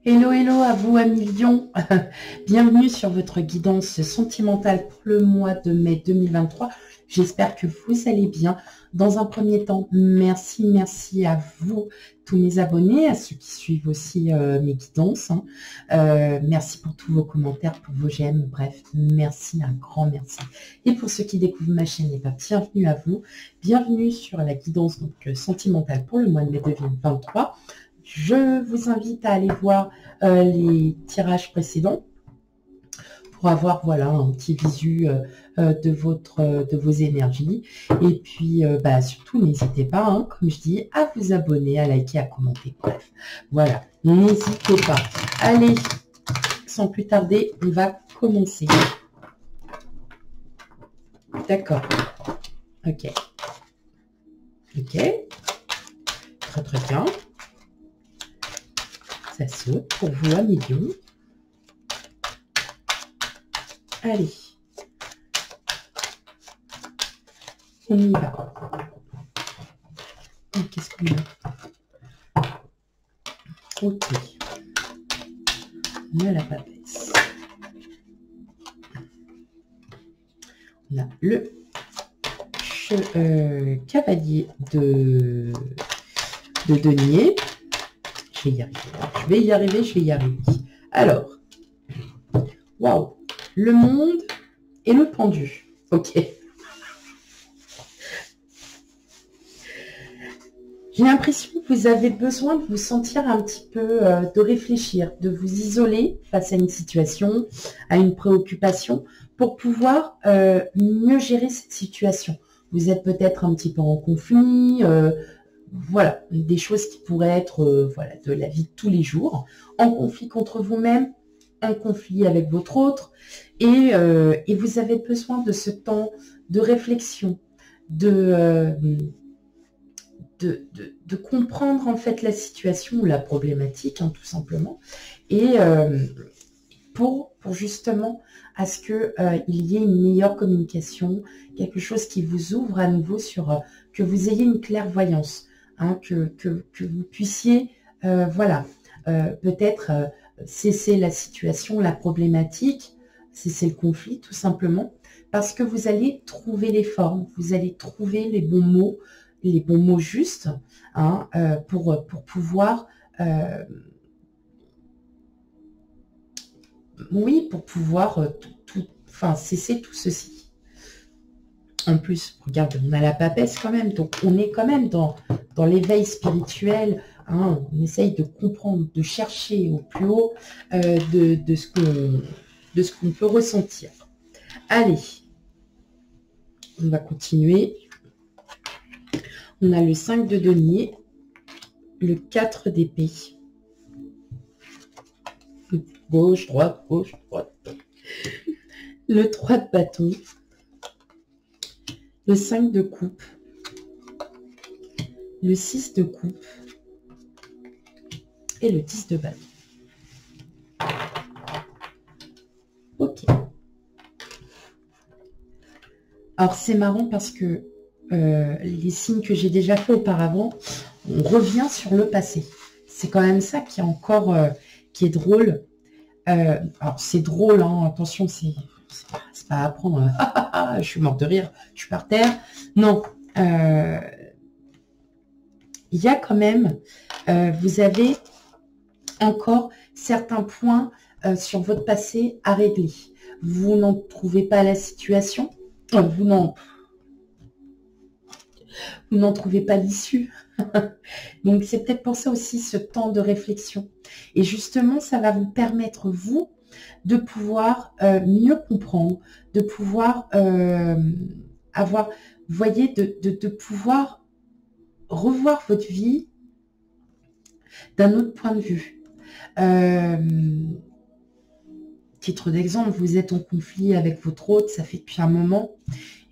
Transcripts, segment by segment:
Hello, hello à vous, amis Lion. Bienvenue sur votre guidance sentimentale pour le mois de mai 2023. J'espère que vous allez bien. Dans un premier temps, merci à vous, tous mes abonnés, à ceux qui suivent aussi mes guidances. Merci pour tous vos commentaires, pour vos j'aime. Bref, merci, un grand merci. Et pour ceux qui découvrent ma chaîne, bienvenue à vous. Bienvenue sur la guidance sentimentale pour le mois de mai 2023. Je vous invite à aller voir les tirages précédents pour avoir voilà un petit visu de vos énergies. Et puis surtout n'hésitez pas, comme je dis, à vous abonner, à liker, à commenter. Bref, voilà, n'hésitez pas. Allez, sans plus tarder, on va commencer. D'accord. Ok. Très bien. Ça saute pour vous, un million. Allez. On y va. Qu'est-ce qu'on a? Ok. On a la papesse. On a le cavalier de denier. Je vais y arriver. Alors, waouh, le monde et le pendu. Ok. J'ai l'impression que vous avez besoin de vous sentir un petit peu, de réfléchir, de vous isoler face à une situation, à une préoccupation, pour pouvoir mieux gérer cette situation. Vous êtes peut-être un petit peu en conflit, voilà, des choses qui pourraient être voilà, de la vie de tous les jours, en conflit contre vous-même, en conflit avec votre autre, et vous avez besoin de ce temps de réflexion, de comprendre en fait la situation ou la problématique, tout simplement, et pour justement à ce que il y ait une meilleure communication, quelque chose qui vous ouvre à nouveau sur que vous ayez une clairvoyance, que vous puissiez voilà, peut-être cesser la situation, la problématique, cesser le conflit tout simplement, parce que vous allez trouver les formes, vous allez trouver les bons mots justes, pour pouvoir oui, pour pouvoir cesser tout ceci. En plus, regardez, on a la papesse quand même, donc on est quand même dans l'éveil spirituel, on essaye de comprendre, de chercher au plus haut de ce qu'on peut ressentir. Allez, on va continuer. On a le 5 de denier, le 4 d'épée. Gauche, droite, le 3 de bâton, le 5 de coupe, le 6 de coupe et le 10 de bâton. Ok. Alors, c'est marrant parce que les signes que j'ai déjà fait auparavant, on revient sur le passé. C'est quand même ça qui est encore, qui est drôle. Alors, c'est drôle, attention, c'est pas à prendre. Je suis morte de rire, je suis par terre. Non, il y a quand même, vous avez encore certains points sur votre passé à régler. Vous n'en trouvez pas la situation, vous n'en trouvez pas l'issue. Donc, c'est peut-être pour ça aussi ce temps de réflexion. Et justement, ça va vous permettre, vous, de pouvoir mieux comprendre, de pouvoir avoir, vous voyez, de pouvoir revoir votre vie d'un autre point de vue. Titre d'exemple, vous êtes en conflit avec votre hôte, ça fait depuis un moment,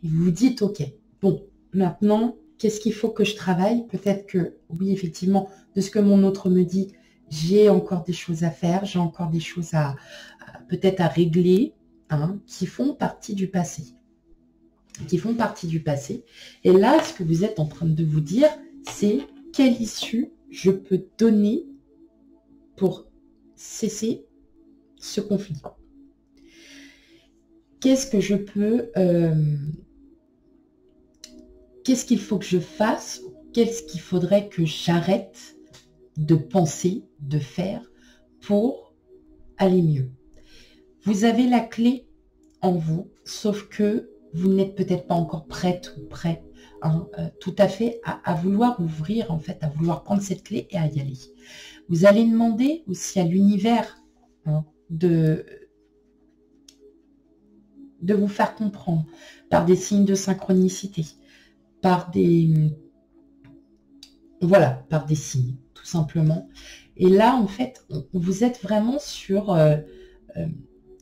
et vous vous dites, ok, bon, maintenant, qu'est-ce qu'il faut que je travaille? Peut-être que, oui, effectivement, de ce que mon autre me dit, j'ai encore des choses à faire, j'ai encore des choses peut-être à régler, qui font partie du passé. Et là, ce que vous êtes en train de vous dire, c'est quelle issue je peux donner pour cesser ce conflit. Qu'est-ce que je peux... qu'est-ce qu'il faut que je fasse? Qu'est-ce qu'il faudrait que j'arrête de penser, de faire pour aller mieux? Vous avez la clé en vous, sauf que vous n'êtes peut-être pas encore prête ou prêt tout à fait à vouloir ouvrir, en fait, à vouloir prendre cette clé et à y aller. Vous allez demander aussi à l'univers de vous faire comprendre par des signes de synchronicité, par des... Voilà, par des signes, tout simplement. Et là, en fait, vous êtes vraiment sur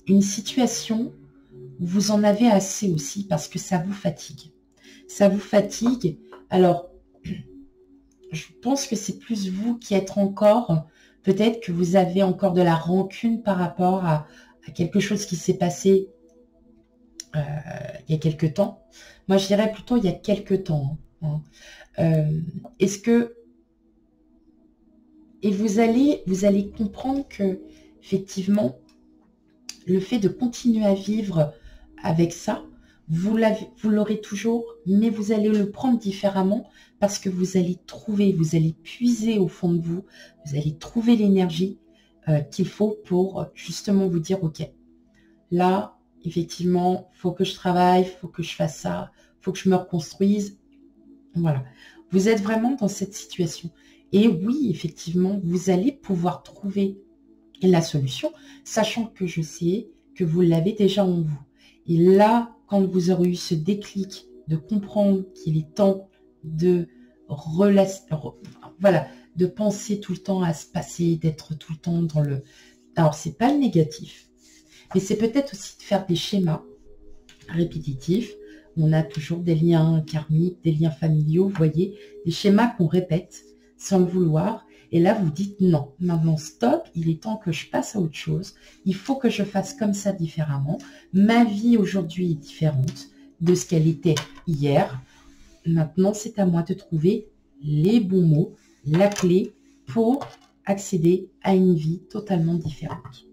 une situation où vous en avez assez aussi parce que ça vous fatigue. Ça vous fatigue. Alors, je pense que c'est plus vous qui êtes encore... Peut-être que vous avez encore de la rancune par rapport à quelque chose qui s'est passé il y a quelque temps. Moi, je dirais plutôt il y a quelque temps. Est-ce que... Et vous allez comprendre que, effectivement, le fait de continuer à vivre avec ça, vous l'aurez toujours, mais vous allez le prendre différemment parce que vous allez trouver, vous allez puiser au fond de vous, vous allez trouver l'énergie qu'il faut pour justement vous dire, ok, là, effectivement, il faut que je travaille, il faut que je fasse ça, il faut que je me reconstruise. Voilà. Vous êtes vraiment dans cette situation. Et oui, effectivement, vous allez pouvoir trouver la solution, sachant que je sais que vous l'avez déjà en vous. Et là, quand vous aurez eu ce déclic de comprendre qu'il est temps de voilà, de penser tout le temps à se passer, d'être tout le temps dans le... Alors, c'est pas le négatif, mais c'est peut-être aussi de faire des schémas répétitifs. On a toujours des liens karmiques, des liens familiaux, vous voyez, des schémas qu'on répète sans le vouloir. Et là, vous dites non, maintenant stop, il est temps que je passe à autre chose. Il faut que je fasse comme ça différemment. Ma vie aujourd'hui est différente de ce qu'elle était hier. Maintenant, c'est à moi de trouver les bons mots, la clé pour accéder à une vie totalement différente.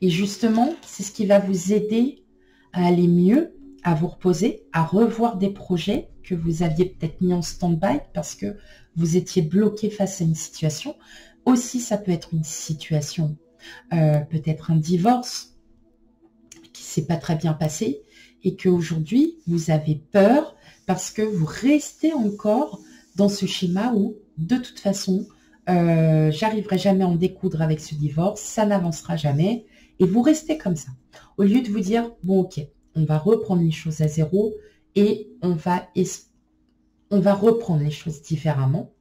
Et justement, c'est ce qui va vous aider à aller mieux, à vous reposer, à revoir des projets que vous aviez peut-être mis en stand-by parce que vous étiez bloqué face à une situation. Aussi, ça peut être une situation, peut-être un divorce qui ne s'est pas très bien passé et qu'aujourd'hui, vous avez peur parce que vous restez encore dans ce schéma où, de toute façon, j'arriverai jamais à en découdre avec ce divorce, ça n'avancera jamais. Et vous restez comme ça. Au lieu de vous dire, bon, ok, on va reprendre les choses à zéro et on va reprendre les choses différemment.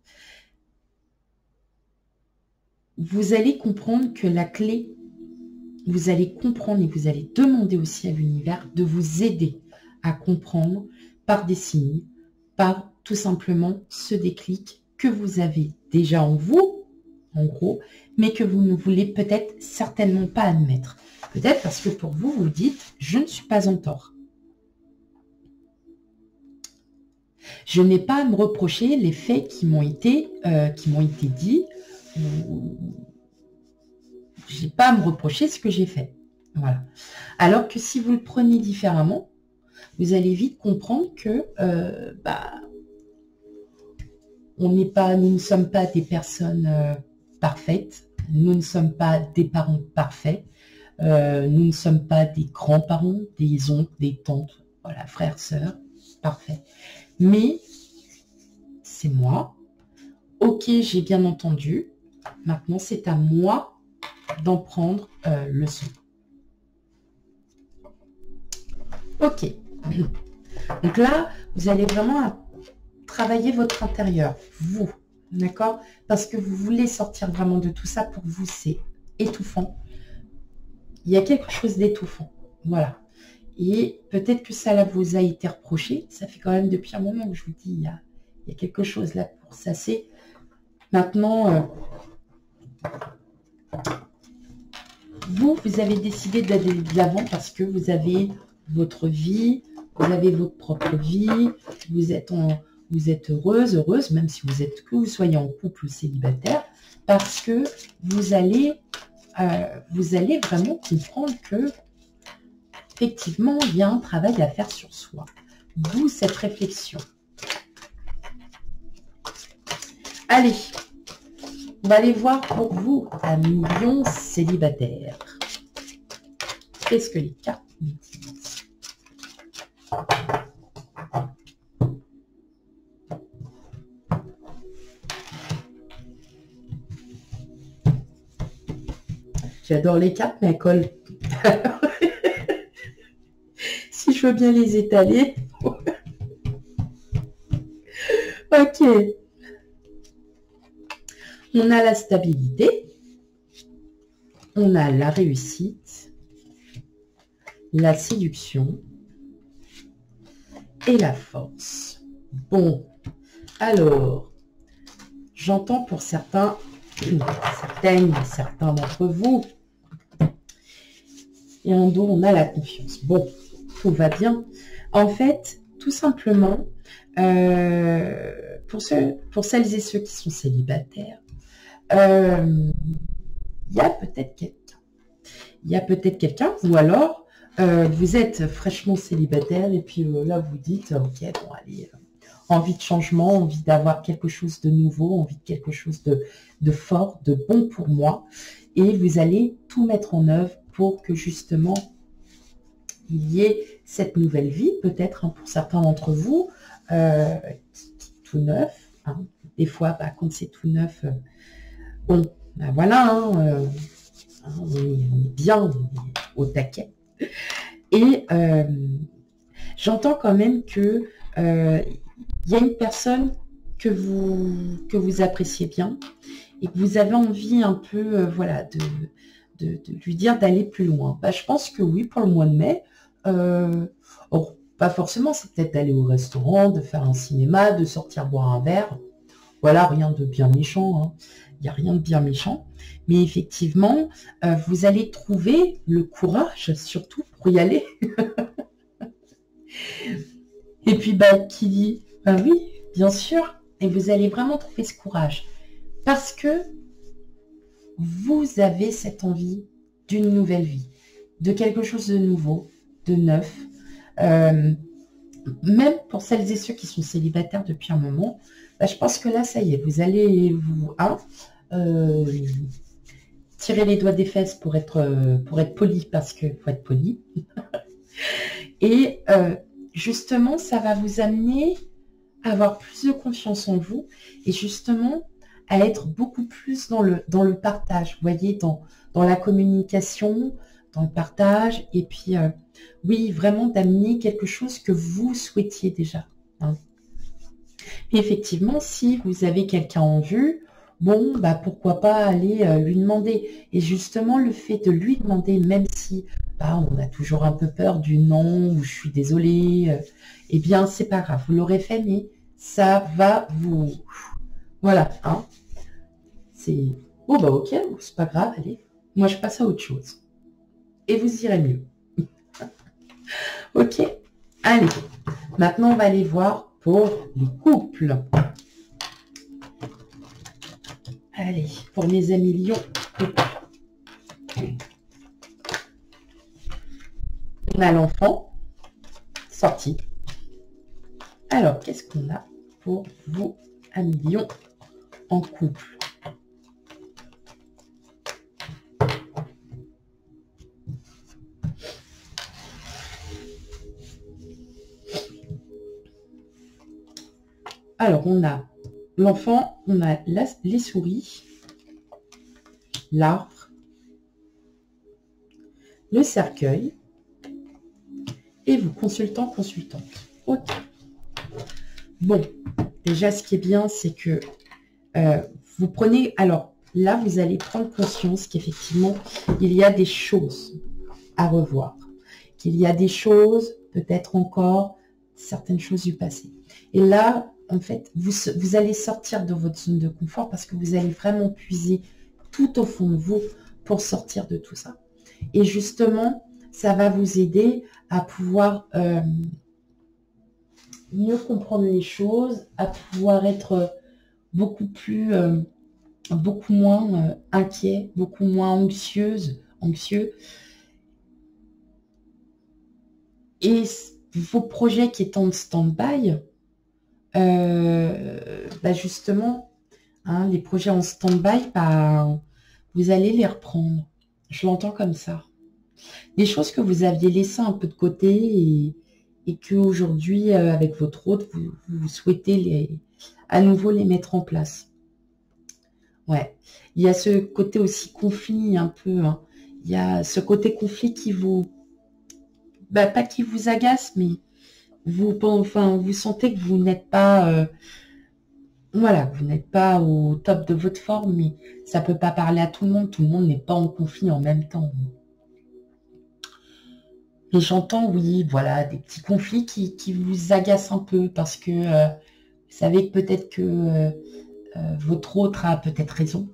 Vous allez comprendre que la clé, vous allez comprendre et vous allez demander aussi à l'univers de vous aider à comprendre par des signes, par tout simplement ce déclic que vous avez déjà en vous, en gros, mais que vous ne voulez peut-être certainement pas admettre. Peut-être parce que pour vous, vous dites, je ne suis pas en tort. Je n'ai pas à me reprocher les faits qui m'ont été dits. Je n'ai pas à me reprocher ce que j'ai fait. Voilà. Alors que si vous le prenez différemment, vous allez vite comprendre que nous ne sommes pas des personnes parfaites. Nous ne sommes pas des parents parfaits. Nous ne sommes pas des grands-parents, des oncles, des tantes, voilà, frères, sœurs, parfait. Mais c'est moi. Ok, j'ai bien entendu. Maintenant, c'est à moi d'en prendre le son. Ok. Donc là, vous allez vraiment travailler votre intérieur, vous, d'accord? Parce que vous voulez sortir vraiment de tout ça. Pour vous, c'est étouffant. Il y a quelque chose d'étouffant. Voilà. Et peut-être que ça vous a été reproché. Ça fait quand même depuis un moment que je vous dis, il y a quelque chose là pour sasser. Maintenant, vous avez décidé d'aller de l'avant parce que vous avez votre vie, vous avez votre propre vie, vous êtes heureuse, même si que vous soyez en couple ou célibataire, parce que vous allez vraiment comprendre que effectivement, il y a un travail à faire sur soi. D'où cette réflexion. Allez, on va aller voir pour vous, un million célibataire. Qu'est-ce que les cartes nous disent? J'adore les cartes, mais elles collent. Si je veux bien les étaler. Ok. On a la stabilité. On a la réussite. La séduction. Et la force. Bon. Alors, j'entends pour certains, certains d'entre vous. Et en dos, on a la confiance. Bon, tout va bien. En fait, tout simplement, pour celles et ceux qui sont célibataires, il y a peut-être quelqu'un. Il y a peut-être quelqu'un, ou alors, vous êtes fraîchement célibataire et puis là, vous dites, ok, bon, allez, envie de changement, envie d'avoir quelque chose de nouveau, envie de quelque chose de fort, de bon pour moi. Et vous allez tout mettre en œuvre pour que justement, il y ait cette nouvelle vie, peut-être pour certains d'entre vous, qui est tout neuf. Hein. Des fois, quand c'est tout neuf, bon, voilà, on est bien, on est au taquet. Et j'entends quand même que il y a une personne que vous appréciez bien et que vous avez envie un peu, voilà, de lui dire d'aller plus loin. Je pense que oui, pour le mois de mai, pas forcément, c'est peut-être d'aller au restaurant, de faire un cinéma, de sortir boire un verre. Voilà, rien de bien méchant, hein. Il n'y a rien de bien méchant. Mais effectivement, vous allez trouver le courage, surtout, pour y aller. Et puis, qui dit, oui, bien sûr. Et vous allez vraiment trouver ce courage. Parce que vous avez cette envie d'une nouvelle vie, de quelque chose de nouveau, de neuf. Même pour celles et ceux qui sont célibataires depuis un moment, je pense que là, ça y est, vous allez vous tirer les doigts des fesses pour être poli, parce qu'il faut être poli. Et justement, ça va vous amener à avoir plus de confiance en vous et justement à être beaucoup plus dans le partage, vous voyez, dans la communication, dans le partage, et puis, oui, vraiment d'amener quelque chose que vous souhaitiez déjà. Hein. Et effectivement, si vous avez quelqu'un en vue, bon, pourquoi pas aller lui demander. Et justement, le fait de lui demander, même si on a toujours un peu peur du non, ou je suis désolée, eh bien, c'est pas grave, vous l'aurez fait, mais ça va vous... Voilà, hein. C'est... Oh, ok, c'est pas grave, allez. Moi, je passe à autre chose. Et vous irez mieux. Ok, allez. Maintenant, on va aller voir pour les couples. Allez, pour mes amis lions. On a l'enfant sorti. Alors, qu'est-ce qu'on a pour vous, amis lions, en couple? Alors, on a l'enfant, on a les souris, l'arbre, le cercueil, et vous, consultant. Ok. Bon, déjà, ce qui est bien, c'est que vous prenez... Alors, là, vous allez prendre conscience qu'effectivement, il y a des choses à revoir. Qu'il y a des choses, peut-être encore, certaines choses du passé. Et là, en fait, vous allez sortir de votre zone de confort parce que vous allez vraiment puiser tout au fond de vous pour sortir de tout ça. Et justement, ça va vous aider à pouvoir mieux comprendre les choses, à pouvoir être beaucoup plus beaucoup moins inquiet, beaucoup moins anxieux. Et vos projets qui étaient en stand-by, bah justement, hein, les projets en stand-by, bah, vous allez les reprendre. Je l'entends comme ça. Des choses que vous aviez laissées un peu de côté et que aujourd'hui, avec votre hôte, vous souhaitez à nouveau les mettre en place. Ouais. Il y a ce côté aussi conflit un peu. Hein. Il y a ce côté conflit qui vous... Bah, pas qui vous agace, mais vous sentez que vous n'êtes pas... voilà, vous n'êtes pas au top de votre forme, mais ça ne peut pas parler à tout le monde. Tout le monde n'est pas en conflit en même temps. Et j'entends, oui, voilà, des petits conflits qui vous agacent un peu parce que vous savez que peut-être que votre autre a peut-être raison.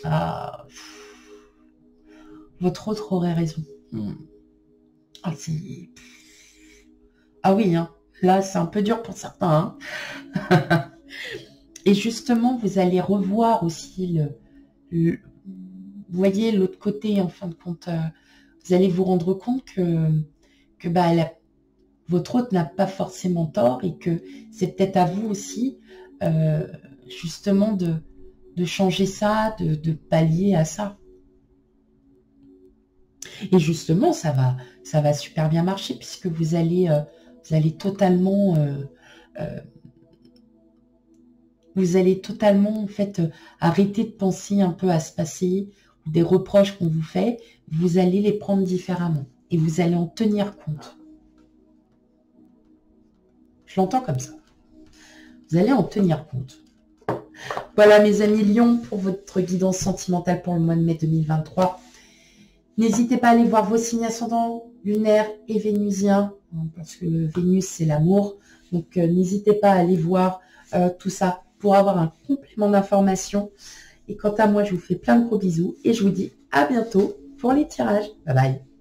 Ah, votre autre aurait raison. Ah, ah oui, hein, là, c'est un peu dur pour certains. Hein. Et justement, vous allez revoir aussi vous voyez l'autre côté, en fin de compte, vous allez vous rendre compte que bah, votre hôte n'a pas forcément tort et que c'est peut-être à vous aussi, justement, de changer ça, de pallier à ça. Et justement, ça va super bien marcher puisque vous allez totalement... vous allez totalement, en fait, arrêter de penser un peu à ce passé ou des reproches qu'on vous fait. Vous allez les prendre différemment et vous allez en tenir compte. Je l'entends comme ça. Vous allez en tenir compte. Voilà, mes amis Lions, pour votre guidance sentimentale pour le mois de mai 2023. N'hésitez pas à aller voir vos signes ascendants, lunaires et vénusiens, parce que Vénus, c'est l'amour. Donc, n'hésitez pas à aller voir tout ça pour avoir un complément d'information. Et quant à moi, je vous fais plein de gros bisous et je vous dis à bientôt pour les tirages. Bye bye.